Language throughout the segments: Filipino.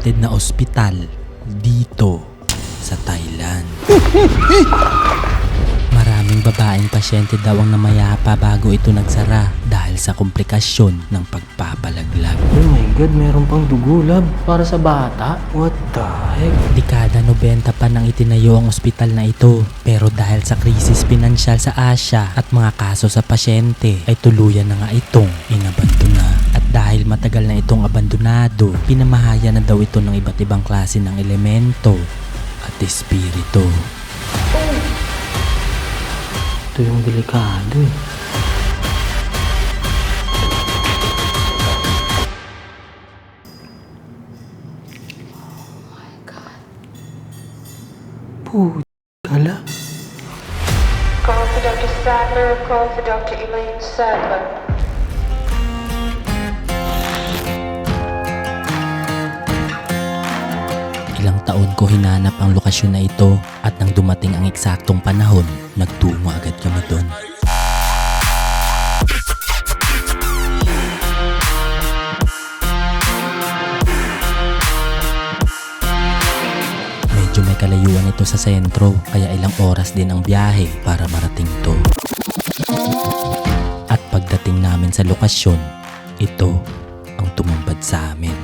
haunted na ospital dito sa Thailand. Maraming babaeng pasyente daw ang namayapa bago ito nagsara dahil sa komplikasyon ng pagpapalaglag. Oh my God, meron pang dugo, lab. Para sa bata? What the heck? Dekada 90 pa nang itinayo ang ospital na ito. Pero dahil sa krisis pinansyal sa Asia at mga kaso sa pasyente ay tuluyan na nga itong inabandona. At dahil matagal na itong abandonado, pinamahaya na daw ito ng iba't ibang klase ng elemento at espiritu. Ito yung delikado eh. Putala. Call for Dr. Sadler, call for Dr. Elaine Sadler. Ilang taon ko hinanap ang lokasyon na ito at nang dumating ang eksaktong panahon, nagtungo agad kami doon. Medyo may kalayuan ito sa sentro, kaya ilang oras din ang biyahe para marating to. At pagdating namin sa lokasyon, ito ang tumambad sa amin.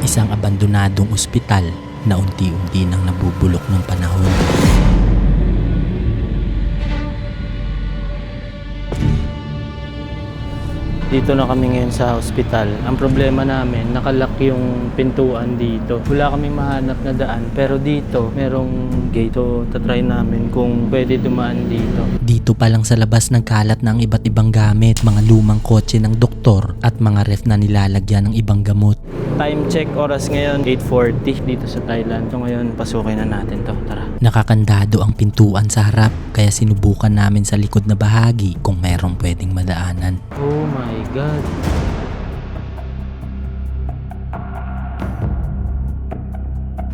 Isang abandonadong ospital na unti-unti nang nabubulok ng panahon. Dito na kami ngayon sa ospital. Ang problema namin, nakalock yung pintuan dito. Wala kaming mahanap na daan. Pero dito, merong gate. So, tatry namin kung pwede dumaan dito. Dito pa lang sa labas nagkalat na ang iba't ibang gamit, mga lumang kotse ng doktor at mga ref na nilalagyan ng ibang gamot. Time check, oras ngayon, 8:40 dito sa Thailand. So ngayon, pasukin na natin to. Tara. Nakakandado ang pintuan sa harap kaya sinubukan namin sa likod na bahagi kung merong pwedeng madaanan. Oh my God.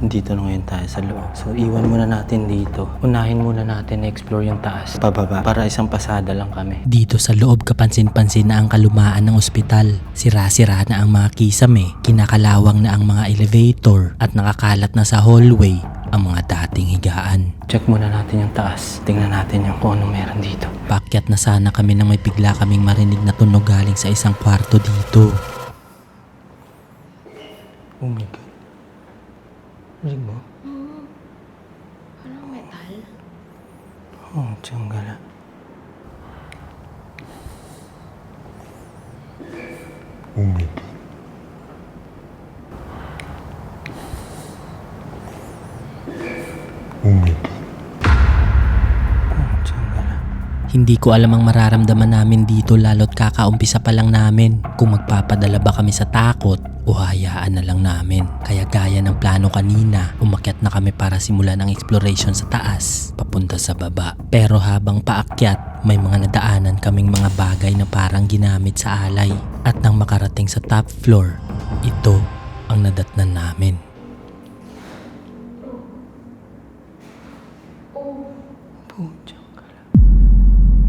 Dito na ngayon tayo sa loob. So, iwan muna natin dito. Unahin muna natin explore yung taas. Pababa. Para isang pasada lang kami. Dito sa loob kapansin-pansin na ang kalumaan ng ospital. Sira-sira na ang mga kisame, kinakalawang na ang mga elevator at nakakalat na sa hallway ang mga dating higaan. Check muna natin yung taas. Tingnan natin yung kung anong meron dito. Paakyat na sana kami nang may bigla kaming marinig na tunog galing sa isang kwarto dito. Oh my God. Rinig mo? Parang metal. Oh, tiyangala. Oh my God. Oh my God. Oh, tiyangala. Hindi ko alam ang mararamdaman namin dito lalo't kakaumpisa pa lang namin kung magpapadala ba kami sa takot o hayaan na lang namin. Kaya gaya ng plano kanina, umakyat na kami para simulan ang exploration sa taas, papunta sa baba. Pero habang paakyat, may mga nadaanan kaming mga bagay na parang ginamit sa alay. At nang makarating sa top floor, ito ang nadatnan namin.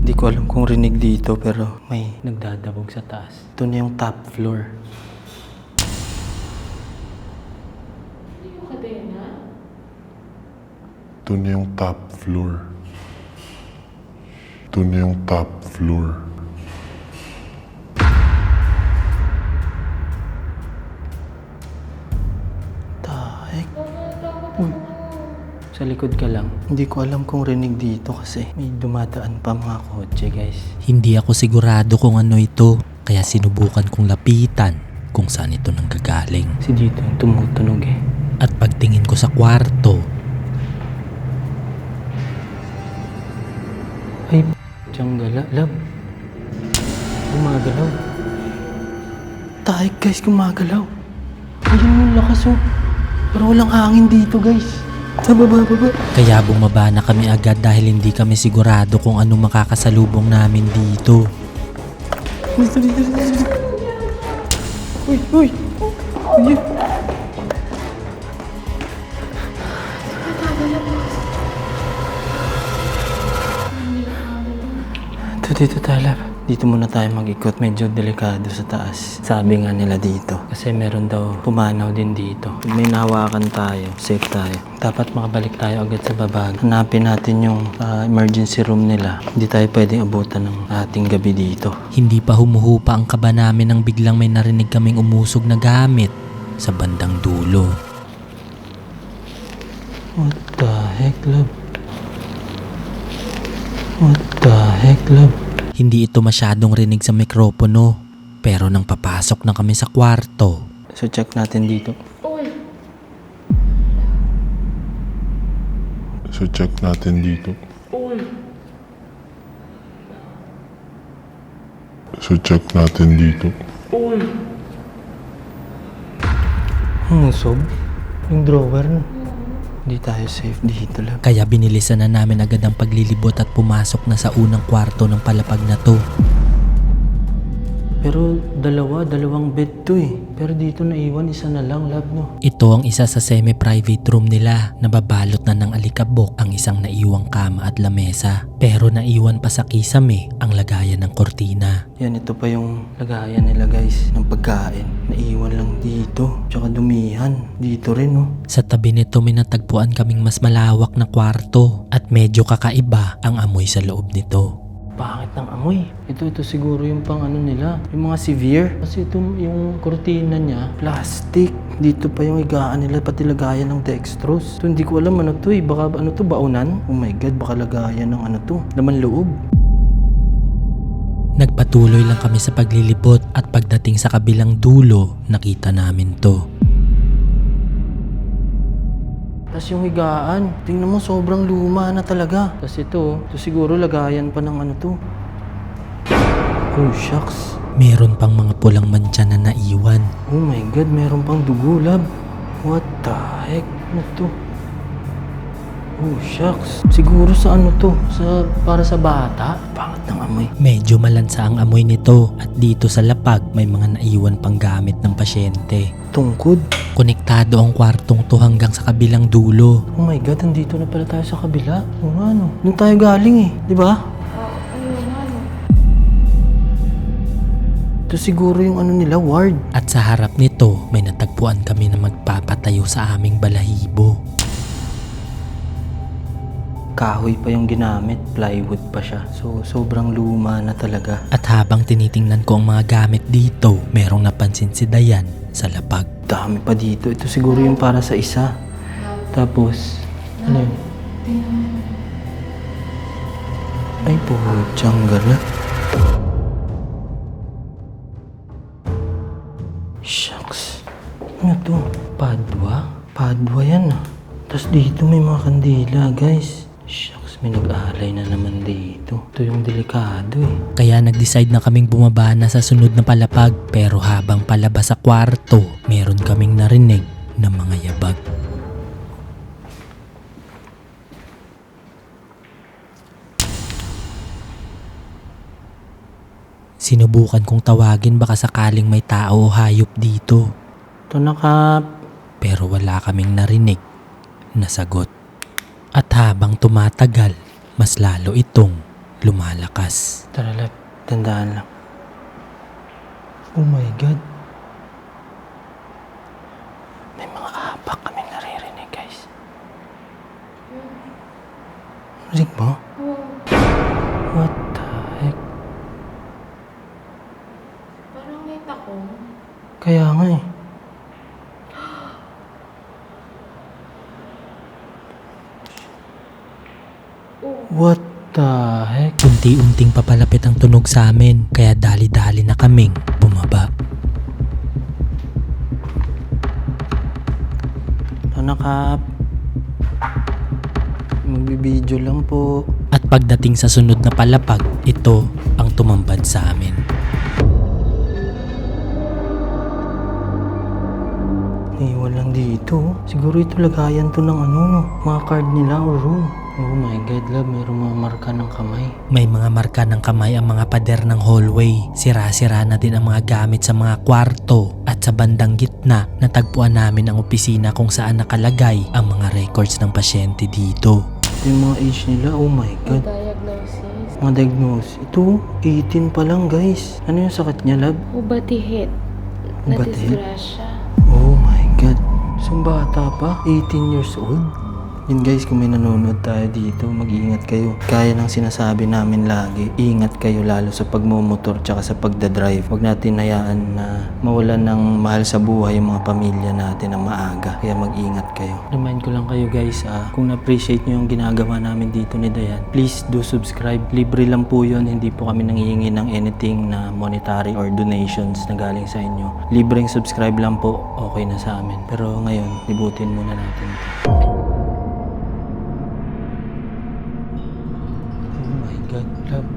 Hindi ko alam kung rinig dito pero may nagdadabog sa taas. Ito na yung top floor. Ito na yung top floor. Ito na yung top floor. Tahek. Uy. Sa likod ka lang. Hindi ko alam kung rinig dito kasi may dumadaan pa mga kotse, guys. Hindi ako sigurado kung ano ito, kaya sinubukan kong lapitan kung saan ito nanggagaling. Kasi dito yung tumutunog eh. At pagtingin ko sa kwarto, Ay, tiyang lab. Gumagalaw. Tahek, guys, gumagalaw. Ayun yung lakas oh. Pero walang hangin dito, guys. Sa baba. kaya bumaba na kami agad dahil hindi kami sigurado kung ano makakasalubong namin dito. Dito. Uy. Uy. Dito tayo, love. Dito muna tayo mag-ikot. Medyo delikado sa taas. Sabi nga nila dito. Kasi meron daw pumanaw din dito. Pag may nahawakan tayo, safe tayo. Dapat makabalik tayo agad sa baba. Hanapin natin yung emergency room nila. Hindi tayo pwedeng abutan ng ating gabi dito. Hindi pa humuhupa ang kaba namin nang biglang may narinig kaming umusog na gamit sa bandang dulo. What the heck, love? What the heck, love? Hindi ito masyadong rinig sa mikropono, pero nang papasok na kami sa kwarto, So check natin dito. So check natin dito. So check natin dito. Sob? Yung drawer na. Hindi tayo safe dito, love. kaya binilisan na namin agad ang paglilibot at pumasok na sa unang kwarto ng palapag na to. Pero dalawang bed to eh. Pero dito naiwan, isa na lang, love, no? Ito ang isa sa semi-private room nila. Nababalot na ng alikabok ang isang naiwang kama at lamesa. Pero naiwan pa sa kisame ang lagayan ng kortina. Yan, ito pa yung lagayan nila, guys, ng pagkain. Naiwan lang dito. Tsaka dumihan. Dito rin, no? Sa tabi nito may natagpuan kaming mas malawak na kwarto at medyo kakaiba ang amoy sa loob nito. Pangit ng amoy. Ito siguro yung pang ano nila. Yung mga severe. Kasi ito yung kortina niya, plastic. Dito pa yung higaan nila, pati lagayan ng dextrose. So hindi ko alam ano to eh. Baka ano to, baunan? Oh my God, baka lagayan ng ano to. Laman loob. Nagpatuloy lang kami sa paglilibot at pagdating sa kabilang dulo, nakita namin to. Tapos yung higaan, tingnan mo, sobrang luma na talaga. Tapos ito siguro lagayan pa ng ano to. Oh shucks. Meron pang mga pulang mantsa na naiwan. Oh my God, meron pang dugo, lab. What the heck? Ano to? Oh shucks. Siguro sa ano to? Para sa bata? Pangit ng amoy. Medyo malansa ang amoy nito at dito sa lapag may mga naiwan pang gamit ng pasyente. Tungkod. Konektado ang kwartong to hanggang sa kabilang dulo. Oh my God, nandito na pala tayo sa kabila. Oo nga, no? Doon tayo galing eh, di ba? Ito siguro yung ano nila, ward. At sa harap nito may natagpuan kami na magpapatayo sa aming balahibo. Kahoy pa yung ginamit, plywood pa siya. So, sobrang luma na talaga. At habang tinitingnan ko ang mga gamit dito, merong napansin si Dayan sa lapag. Dami pa dito. Ito siguro yung para sa isa. Tapos, ano yun? Ay, puchang gala. Shucks. Ano to? Padwa? Padwa yan ah. Tapos dito may mga kandila, guys. Shucks, may nag-aalay na naman dito. Ito yung delikado eh. Kaya nag-decide na kaming bumaba na sa sunod na palapag, pero habang palabas sa kwarto, meron kaming narinig na mga yabag. Sinubukan kong tawagin baka sakaling may tao o hayop dito, Ito na, Kap. pero wala kaming narinig na sagot. At habang tumatagal, mas lalo itong lumalakas. Tara, lab. Tandaan lang. Oh my God. May mga apak kaming naririnig, guys. Rinig mo? What the heck? Parang may takong. Kaya nga eh. What the heck? Unti-unting papalapit ang tunog sa amin, kaya dali-dali na kaming bumaba. Ano, Kap? Magbibideo lang po. At pagdating sa sunod na palapag, ito ang tumambad sa amin. Iwan lang dito. Siguro ito lagayan to ng ano, no? Mga card nila or room. Oh my God, love. Mayroong mga marka ng kamay. May mga marka ng kamay ang mga pader ng hallway. Sira-sira na din ang mga gamit sa mga kwarto. At sa bandang gitna, natagpuan namin ang opisina kung saan nakalagay ang mga records ng pasyente dito. Ito yung mga age nila. Oh my God. Diagnosis. Mga diagnose. Ito, 18 pa lang guys. Ano yung sakit niya, lab? Ubatihit. Ubatihit? Na-disgrasya. Oh my God. Isang bata pa, 18 years old. Yun guys, kung may nanonood tayo dito, mag-iingat kayo. Kaya ng sinasabi namin lagi, ingat kayo lalo sa pagmumotor tsaka sa pagdadrive. Huwag natin hayaan na mawalan ng mahal sa buhay yung mga pamilya natin ng maaga. Kaya mag-ingat kayo. Remind ko lang kayo guys, kung na-appreciate nyo yung ginagawa namin dito ni Dayan, please do subscribe. Libre lang po yun, hindi po kami nangihingi ng anything na monetary or donations na galing sa inyo. Libreng subscribe lang po, okay na sa amin. Pero ngayon, libutin muna natin ito.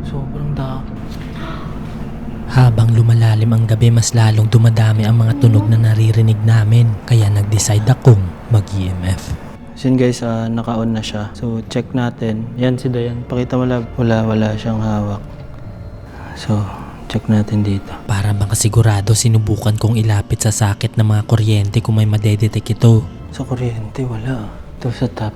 Sobrang dami. Habang lumalalim ang gabi, mas lalong dumadami ang mga tunog na naririnig namin. Kaya nag-decide akong mag-EMF. So yun guys, naka-on na siya. So check natin. Yan si Dayan. Pakita mo lang. Wala siyang hawak. So check natin dito. Para makasigurado, sinubukan kong ilapit sa sakit ng mga kuryente kung may madedetect ito. Sa kuryente, wala. Ito sa top,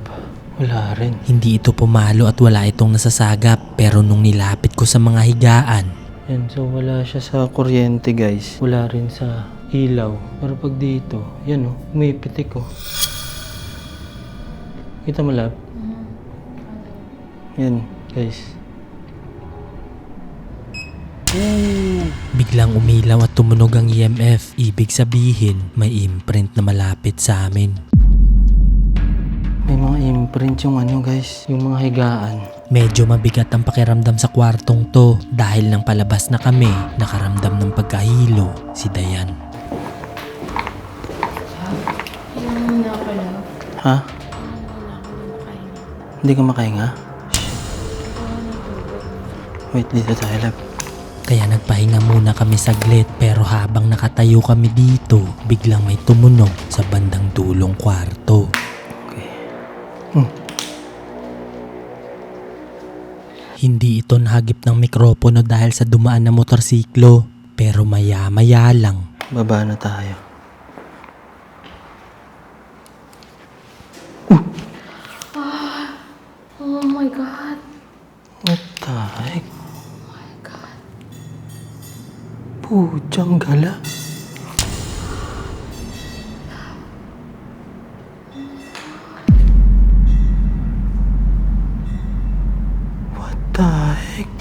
wala rin. Hindi ito pumalo at wala itong nasasagap. Pero nung nilapit ko sa mga higaan, Yan, so wala siya sa kuryente guys. Wala rin sa ilaw. Pero pag dito, yan o, umipitik o. Kita mo lab? Yan guys. biglang umilaw at tumunog ang EMF. Ibig sabihin, may imprint na malapit sa amin. May mga imprint yung ano guys, yung mga higaan. Medyo mabigat ang pakiramdam sa kwartong to dahil nang palabas na kami, nakaramdam ng pagkahilo si Dayan. Yung nakala. Ha? Hindi ka makahinga? Wait, dito tayo lab. Kaya nagpahinga muna kami saglit, pero habang nakatayo kami dito, biglang may tumunog sa bandang dulong kwarto. Okay. Hindi ito nahagip ng mikropono dahil sa dumaan na motorsiklo, pero maya-maya lang. Baba na tayo. Oh my God. What the heck? Oh my God. Putyang gala. What the heck?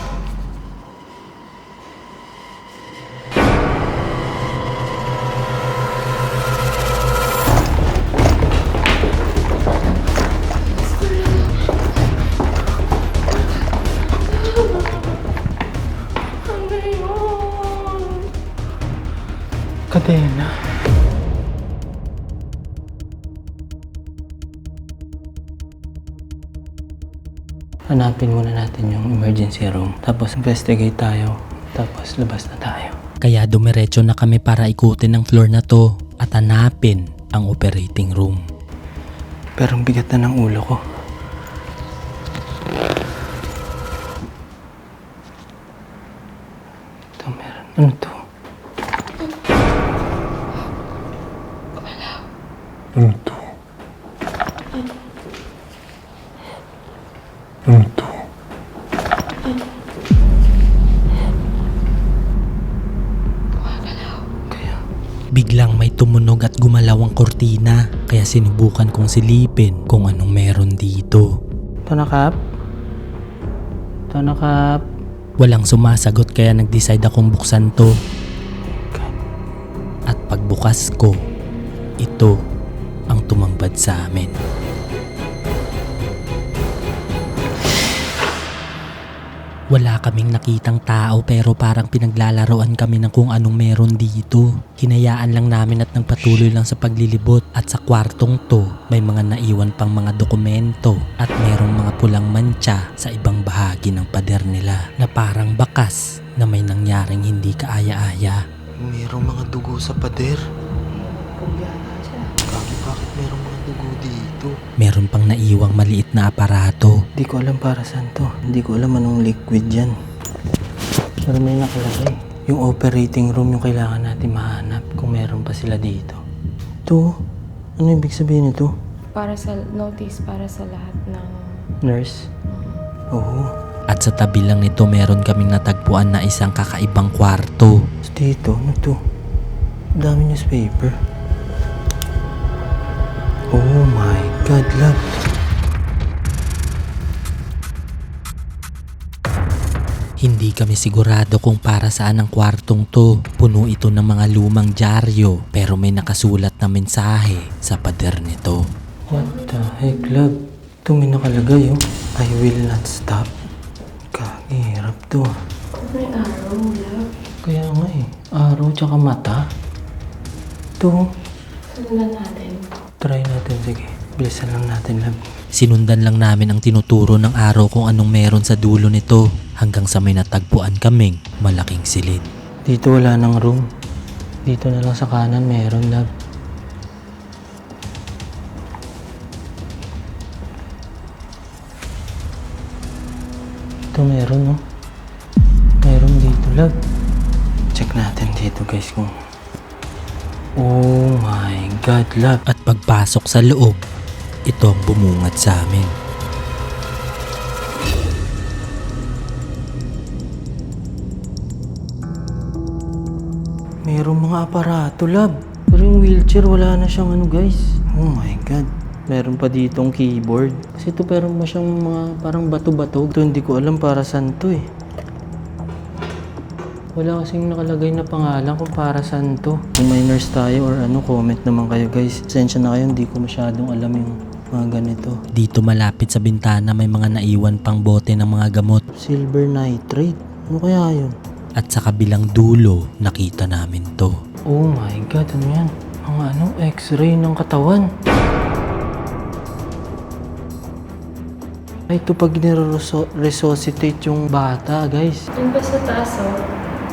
Ano yun? Kadena. Hanapin muna natin yung emergency room. Tapos investigate tayo. Tapos labas na tayo. Kaya dumiretso na kami para ikutin ang floor na to at hanapin ang operating room. Pero ang bigat na ng ulo ko. Ito meron. Ano to? Ano to? Ano to? Kaya, Biglang may tumunog at gumalaw ang kortina, kaya sinubukan kong silipin kung anong meron dito. ito na Kap? Ito na Kap? Walang sumasagot kaya nag-decide akong buksan to. At pagbukas ko, ito ang tumambad sa amin. Wala kaming nakitang tao pero parang pinaglalaroan kami ng kung anong meron dito. Hinayaan lang namin at nagpatuloy lang sa paglilibot at sa kwartong to may mga naiwan pang mga dokumento at merong mga pulang mantsa sa ibang bahagi ng pader nila na parang bakas na may nangyaring hindi kaaya-aya. Merong mga dugo sa pader. Bakit merong mga dugo dito? Meron pang naiwang maliit na aparato. Hindi ko alam para saan to. Hindi ko alam anong liquid yan. Pero may nakalagay. Yung operating room yung kailangan natin mahanap kung meron pa sila dito. Ito? Ano ibig sabihin nito? Para sa notice, para sa lahat ng... Nurse? Oo. At At sa tabi lang nito meron kaming natagpuan na isang kakaibang kwarto. Dito, ano to? Dami newspaper. Oh my God, love. Hindi kami sigurado kung para saan ang kwartong to. Puno ito ng mga lumang dyaryo pero may nakasulat na mensahe sa pader nito. What the heck, love? Ito may nakalagay, oh. I will not stop. Kahirap to. May araw, love. Kaya nga eh. Araw tsaka mata. Ito. Sundan natin. Try natin, sige. Bilisan lang natin, love. Sinundan lang namin ang tinuturo ng araw kung anong meron sa dulo nito hanggang sa may natagpuan kaming malaking silid. Dito wala nang room. Dito na lang sa kanan meron, love. Ito meron, no? Meron dito, love. Check natin dito, guys, kung... Oh my God, love. At pagpasok sa loob, ito ang bumungad sa amin. Merong mga aparato, love. Pero yung wheelchair, wala na siyang ano, guys. Oh my God. Meron pa ditong keyboard. Kasi ito meron mo siyang mga parang bato-bato. Ito hindi ko alam para saan to eh. Wala kasing nakalagay na pangalan kung para saan to. Kung may nurse tayo or ano, comment naman kayo, guys. Pasensya na kayo, hindi ko masyadong alam yung mga ganito. Dito malapit sa bintana may mga naiwan pang bote ng mga gamot. Silver nitrate. Ano kaya yun? At sa kabilang dulo, nakita namin to. Oh my God, ano yan? Mga ano, x-ray ng katawan. Ay, ito pag nire-resuscitate yung bata, guys. Doon pa sa taas, oh.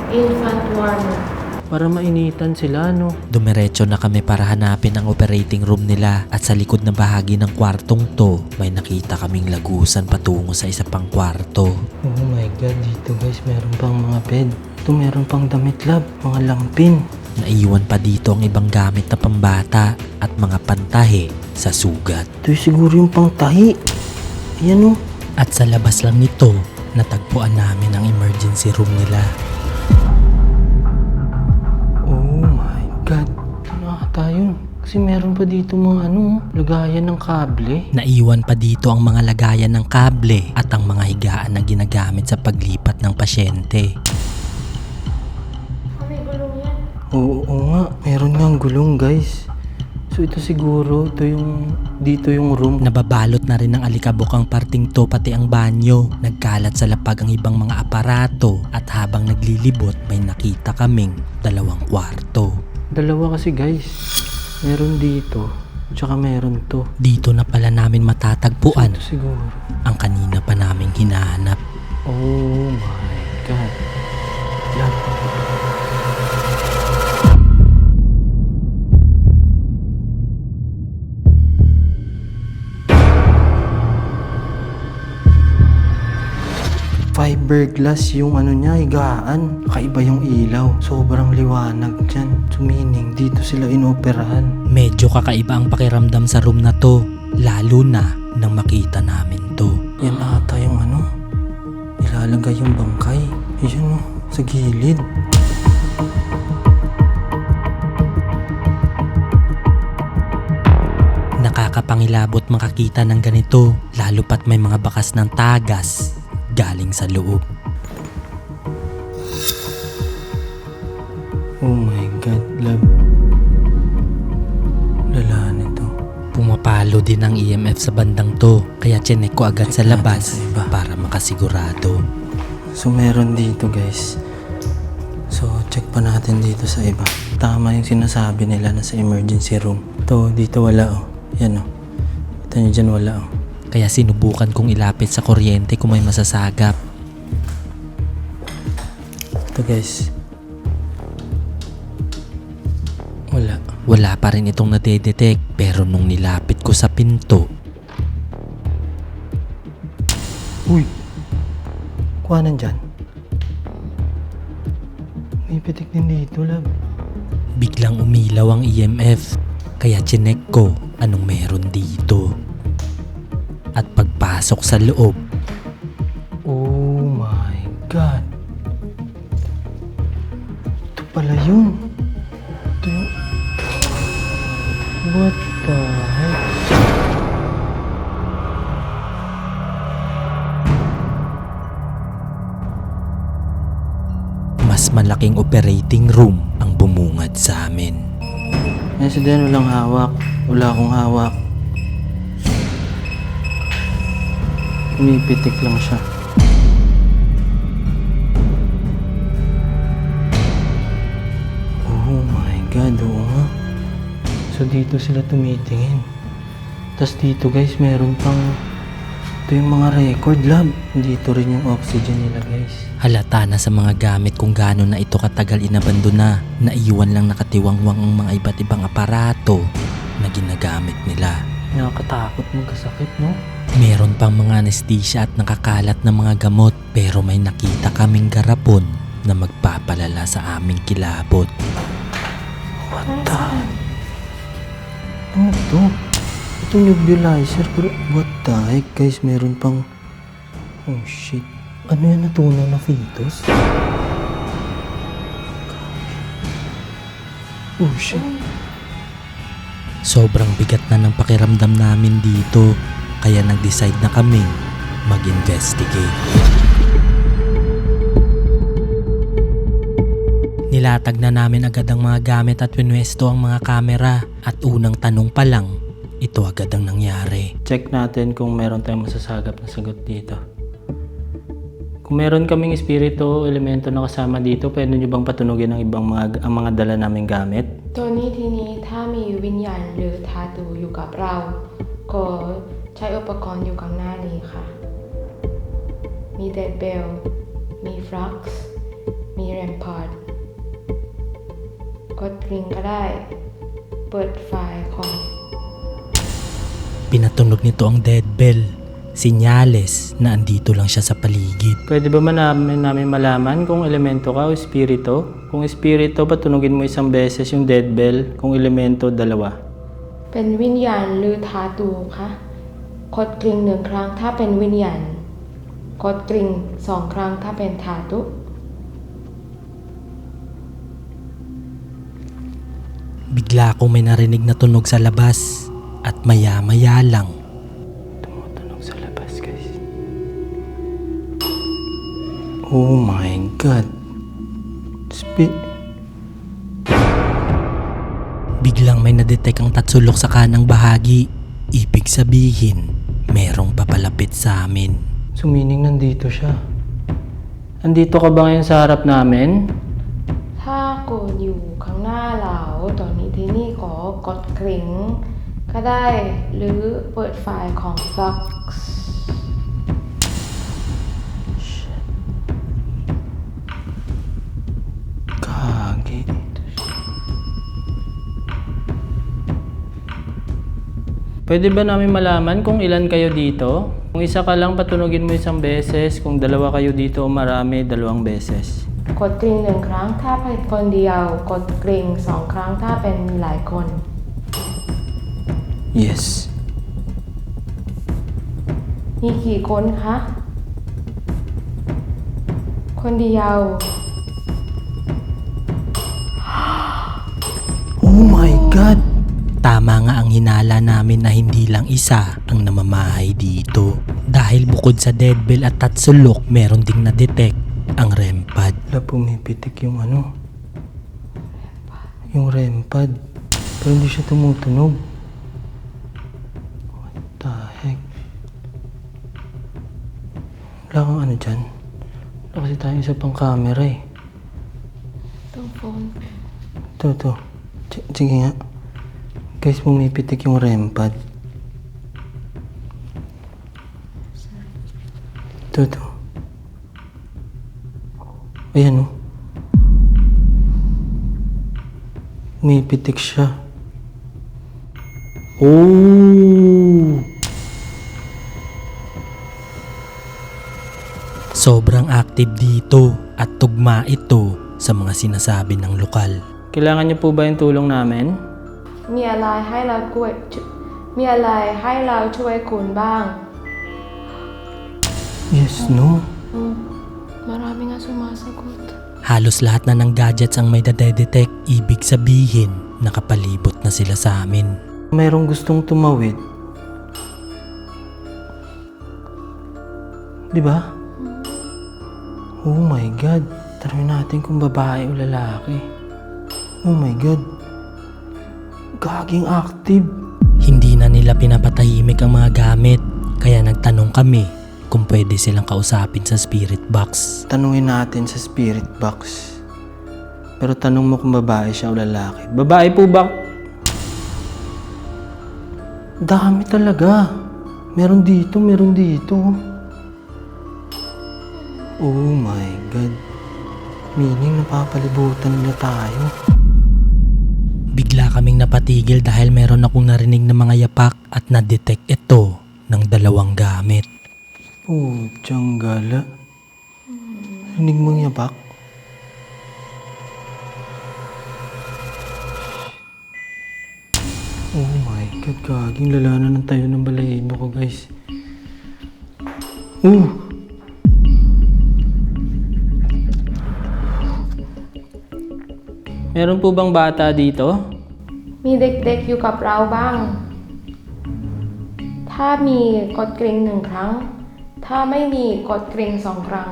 Infant warmer. Para mainitan sila, no? Dumiretso na kami para hanapin ang operating room nila at sa likod na bahagi ng kwartong to, may nakita kaming lagusan patungo sa isa pang kwarto. Oh my God, dito guys, meron pang mga bed. Ito meron pang damit, lab, mga lampin. Naiwan pa dito ang ibang gamit na pambata at mga pantahe sa sugat. Ito siguro yung pangtahi. Ayan, oh. At sa labas lang nito, natagpuan namin ang emergency room nila. Oh my God. Nakakata yun. Kasi meron pa dito mga ano, lagayan ng kable. Naiwan pa dito ang mga lagayan ng kable at ang mga higaan na ginagamit sa paglipat ng pasyente. Oh, may gulong yan. Oo nga, meron nga gulong guys. So ito siguro, dito yung room. Nababalot na rin ng alikabok ang parting to pati ang banyo. Nagkalat sa lapag ang ibang mga aparato at habang naglilibot may nakita kaming 2 kwarto. Dalawa kasi guys. Meron dito, tsaka meron to. Dito na pala namin matatagpuan Ito siguro. ang kanina pa naming hinahanap. Oh my God. Yan. Fiberglass yung ano niya, higaan. Kakaiba yung ilaw. Sobrang liwanag dyan. Sumining, dito sila inoperahan. Medyo kakaiba ang pakiramdam sa room na to, lalo na nang makita namin to. Yan ata yung ano, ilalagay yung bangkay. Ayan o, sa gilid. Nakakapangilabot makakita ng ganito, lalo pat may mga bakas ng tagas galing sa loob. Oh my God, love. Lala nito. Pumapalo din ang EMF sa bandang to, kaya chinek ko agad sa labas Sa iba. para makasigurado. So meron dito guys. So check pa natin dito sa iba. Tama yung sinasabi nila na sa emergency room. Dito wala oh. Yan oh. Ito nyo dyan wala oh. Kaya sinubukan kong ilapit sa kuryente kung may masasagap. Ito guys. Wala. Wala pa rin itong nadedetect, pero nung nilapit ko sa pinto, Uy! Kuha nandyan. May pitik din dito, love. biglang umilaw ang EMF. Kaya chinek ko anong meron dito. At pagpasok sa loob, Oh What the heck? Mas malaking operating room ang bumungad sa amin. Si Dan, walang hawak. Wala akong hawak. Umipitik lang siya. Oh my God, oo nga. So dito sila tumitingin. Tapos dito guys, meron pang... Ito yung mga record lab. Dito rin yung oxygen nila guys. Halata na sa mga gamit kung gaano na ito katagal inabandona. Naiwan lang nakatiwangwang ang mga iba't ibang aparato na ginagamit nila. Nakakatakot magkasakit, no? Meron pang mga anesthesia at nakakalat na mga gamot, pero may nakita kaming garapon na magpapalala sa aming kilabot. What the? Ano to? Ito nebulizer, pero what the heck guys, meron pang... Oh shit. Ano yan, natunaw na fetus? Oh shit. Sobrang bigat na ng pakiramdam namin dito, kaya nag-decide na kaming mag-investigate. Nilatag na namin agad ang mga gamit at pinwesto ang mga kamera, at unang tanong pa lang, ito agad ang nangyari. Check natin kung meron tayong masasagap na sagot dito. Kung meron kaming espiritu o elemento na kasama dito, pwede nyo bang patunugin ang ang mga dala naming gamit? ตัวนี้ทีนี้ถ้ามีวิญญาณหรือธาตุอยู่กับเรา ก็ใช้อุปกรณ์อยู่กับหน้านี้ค่ะ มีเดดเบล มีฟลักซ์ มีแรมพอร์ตกดกริ่งก็ได้ เปิดไฟล์คอม Pinatunog nito ang dead bell, sinyales na andito lang siya sa paligid. Pwede ba namin malaman kung elemento ka o espiritu? Kung espiritu, patunugin mo isang beses yung dead bell. Kung elemento, dalawa. เป็นวิญญาณหรือธาตุคะกดกริ่งหนึ่งครั้งถ้าเป็นวิญญาณกดกริ่งสองครั้งถ้าเป็นธาตุ Bigla akong may narinig na tunog sa labas, at maya-maya lang, Tumutunog sa labas, guys. Oh my God. biglang may nadetect ang tatsulok sa kanang bahagi. Ibig sabihin, merong papalapit sa amin. So meaning nandito siya. Andito ka ba ngayon sa harap namin? ถ้ากูอยู่ข้างหน้าเราตอนนี้ที่นี่ก็กดกริ่งก็ได้หรือเปิดไฟล์ของ Fox Kagi. Pwede ba namin malaman kung ilan kayo dito? Kung isa ka lang, patunugin mo isang beses. Kung dalawa kayo dito o marami, dalawang beses. กดกริ่งหนึ่งครั้งถ้าเป็นคนเดียวกดกริ่งสองครั้งถ้าเป็นหลายคน Yes. มีกี่คนคะ คนเดียว Oh my God! Tama nga ang hinala namin na hindi lang isa ang namamahay dito. Dahil bukod sa deadbell at tatsulok, meron ding na-detect ang REM pad. Wala, pumipitik yung ano. Yung REM pad. Pero hindi siya tumutunog. What the heck? Wala kang ano dyan. Wala kasi tayong isa pang camera eh. ต้องโฟน Ito. Sige nga. Guys, pumipitik yung REM pad. Ito. Ayan o. Pumipitik siya. Oh! Sobrang active dito at tugma ito sa mga sinasabi ng lokal. Kailangan niyo po ba yung tulong namin? มีอะไรให้เราช่วยมีอะไรให้เราช่วยคุณบ้าง Yes, no? Marami nga sumasagot. Halos lahat na ng gadgets ang may nadedetect. Ibig sabihin, nakapalibot na sila sa amin. Mayroong gustong tumawid. Di ba? Oh my God. Tanungin natin kung babae o lalaki. Oh my God. Gaging active. Hindi na nila pinapatahimik ang mga gamit, kaya nagtanong kami kung pwede silang kausapin sa spirit box. Tanungin natin sa spirit box. Pero tanong mo kung babae siya o lalaki. Babae po ba? Dami talaga. Meron dito, meron dito. Oh my God. Meaning napapalibutan na tayo. Bigla kaming napatigil dahil meron akong narinig na mga yapak at na-detect ito ng dalawang gamit. Putyang gala. Rinig mong yabak? Oh my God, gaging lalanan ng tayo ng balahibo ko, guys. Meron po bang bata dito? มีเด็กๆอยู่กับเราบ้าง ถ้ามีกดกริ่ง1 ครั้ง ถ้าไม่มีกดกริ่ง2 ครั้ง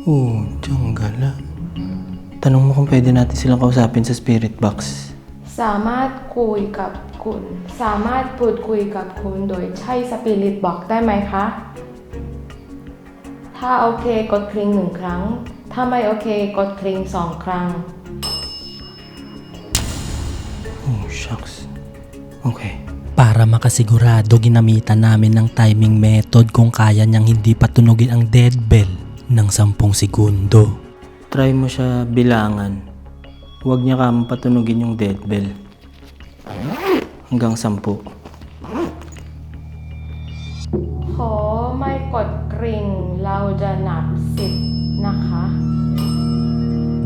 Putyang gala. Tanong mo kung pwede natin silang kausapin sa spirit box. สามารถคุยกับคุณ สามารถพูดคุยกับคุณโดยใช้สปิริตบอกได้ไหมคะ ถ้าโอเคกดกริ่ง1 ครั้ง ถ้าไม่โอเคกดกริ่ง2 ครั้ง Oh, shucks. Okay. Para makasigurado, ginamitan namin ng timing method kung kaya niyang hindi patunugin ang dead bell ng 10 segundo. Try mo siya bilangan. Huwag niya kang patunugin yung dead bell. Hanggang 10. ขอไม่กดกริ่งเราจะนับ10 นะคะ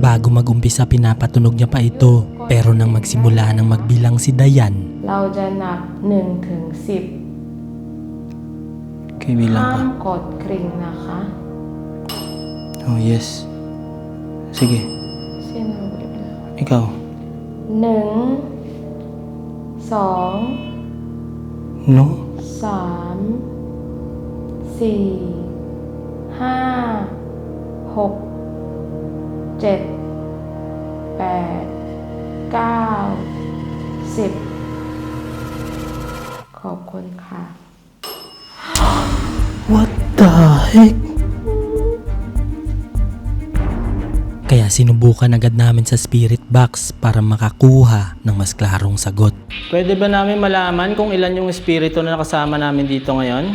Bago mag-umpisa, pinapatunog niya pa ito. Pero nang magsimula nang magbilang si Dayan, เราจะนับ1 ถึง Okay, 10 bilang ห้า ka. มกดกริ่งนะคะ Oh, yes. Sige, Sino? ikaw. 1 2 No? 3 4 5 6 7 8 9 10 ขอบคุณค่ะ What the heck? kaya sinubukan agad namin sa spirit box para makakuha ng mas klarong sagot. Pwede ba namin malaman kung ilan yung espiritu na nakasama namin dito ngayon?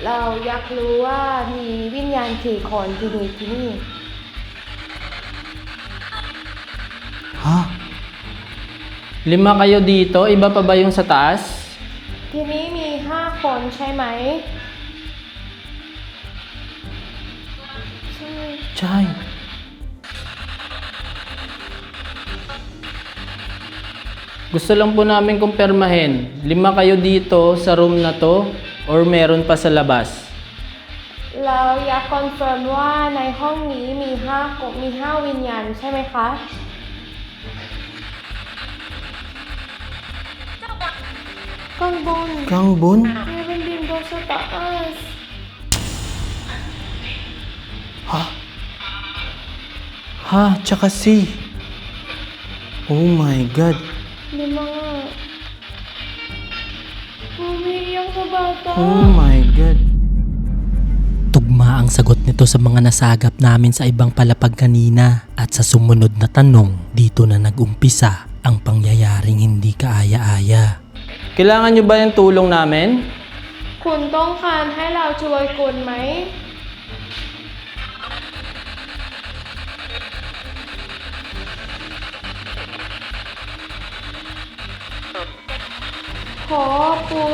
เราอยากรู้ว่ามีวิญญาณกี่คนที่นี่ Ha? 5 kayo dito? Iba pa ba yung sa taas? ที่นี่มี 5 คนใช่ไหม ใช่ Chay. Gusto lang po namin kumpirmahin, 5 kayo dito sa room na to or meron pa sa labas? เราอยากคอนเฟิร์มว่าในห้องนี้มี5วิญญาณใช่ไหมคะ ข้างบน Gangbon? Meron din daw sa taas. Ha? Tsaka si. Oh my God. 5 nga. Umiiyak sa bata. Oh my God. Tugma ang sagot nito sa mga nasagap namin sa ibang palapag kanina at sa sumunod na tanong, dito na nag-umpisa ang pangyayaring hindi kaaya-aya. Kailangan nyo ba yung tulong namin? คุณต้องการให้เราช่วยคุณไหม ขอพู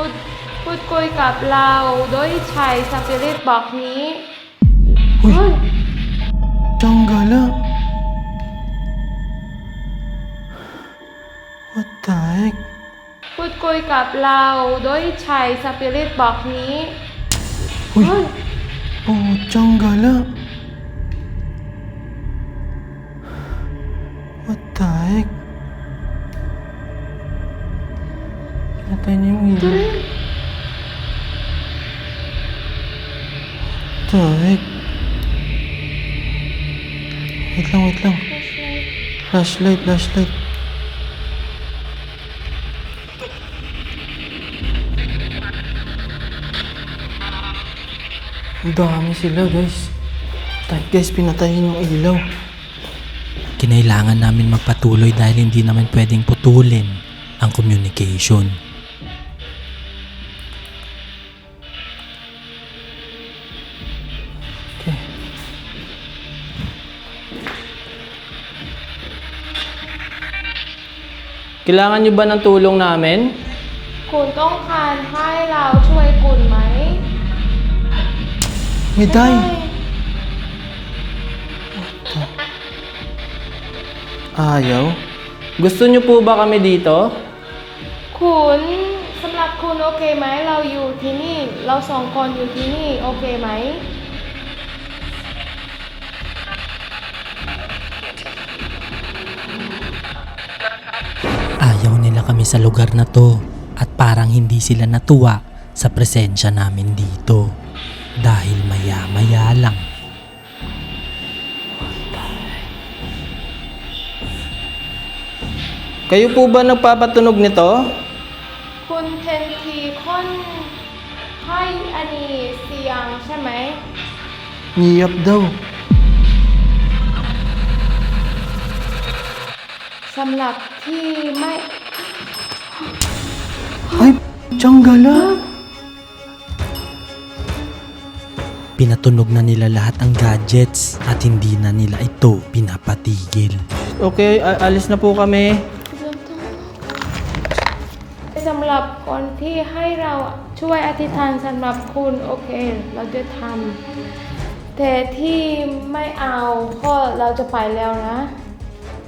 ดคุยกับเราโดยใช้สปิริตบอกนี้ Uy! เฮ้ย Changgala. What the heck? พูดคุยกับเราโดยใช้สปิริตบอกนี้ Uy! เฮ้ย Oh, Changgala. What the heck? Pinatay niya yung ilaw. What the heck? Wait lang. Flashlight. Ang dami sila, guys. Guys, pinatayin yung ilaw. Kinailangan namin magpatuloy dahil hindi naman pwedeng putulin ang communication. Okay. Kailangan nyo ba ng tulong namin? คุณต้องการให้เราช่วยคุณไหม May die. Ayaw? Gusto nyo po ba kami dito? คุณสำหรับคุณโอเคไหมเราอยู่ที่นี่ เราสองคนอยู่ที่นี่โอเคไหม Ayaw nila kami sa lugar na to at parang hindi sila natuwa sa presensya namin dito dahil maya-maya lang. Kayo po ba nagpapatunog nito? คุณเทนทีคนให้อันนี้เสียงใช่ไหม Niyap daw. สำหรับที่ไม่ Ay, Changgala. Pinatunog na nila lahat ang gadgets at hindi na nila ito pinapatigil. Okay, alis na po kami. สำหรับคนที่ให้เราช่วยอธิษฐานสำหรับคุณโอเค เราจะทำแต่ที่ไม่เอาก็เราจะไปแล้วนะ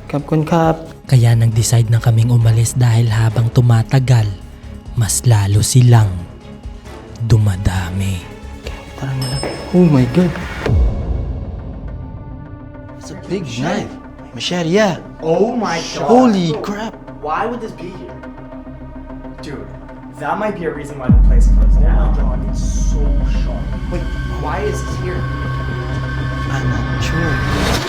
Kap kun kap. Kaya nag-decide na kaming umalis dahil habang tumatagal, mas lalo silang dumadami. Tara na lang. Oh my God. It's a big knife. Machete, yeah. Oh my god. Holy crap. Why would this be here? Dude, that might be a reason why the place closed down. Oh my god, it's so sharp. Wait, why is it here? I'm not sure.